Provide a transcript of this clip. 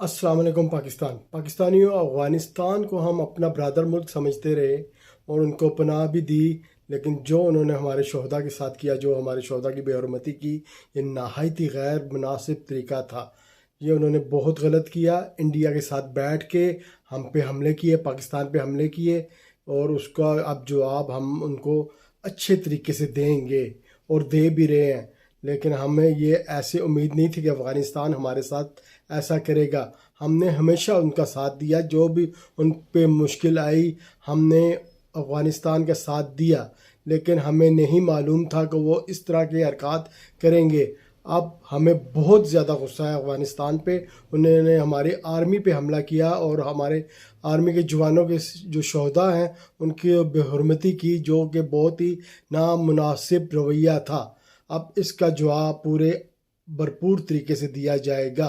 अस्सलाम वालेकुम पाकिस्तानियों, अफ़गानिस्तान को हम अपना ब्रदर मुल्क समझते रहे और उनको पनाह भी दी। लेकिन जो उन्होंने हमारे शहदा के साथ किया, जो हमारे शहदा की बेहरमती की, ये नहायत ही गैर मुनासिब तरीका था। ये उन्होंने बहुत गलत किया। इंडिया के साथ बैठ के हम पे हमले किए, पाकिस्तान पे हमले किए, और उसका अब जवाब हम उनको अच्छे तरीके से देंगे और दे भी रहे हैं। लेकिन हमें ये ऐसे उम्मीद नहीं थी कि अफ़गानिस्तान हमारे साथ ऐसा करेगा। हमने हमेशा उनका साथ दिया, जो भी उन पे मुश्किल आई हमने अफ़गानिस्तान का साथ दिया। लेकिन हमें नहीं मालूम था कि वो इस तरह के हरकत करेंगे। अब हमें बहुत ज़्यादा गुस्सा है अफ़गानिस्तान पे। उन्होंने हमारी आर्मी पे हमला किया और हमारे आर्मी के जवानों के जो शहदा हैं उनकी बेहरमती की, जो कि बहुत ही नामुनासिब रवैया था। अब इसका जवाब पूरे भरपूर तरीके से दिया जाएगा।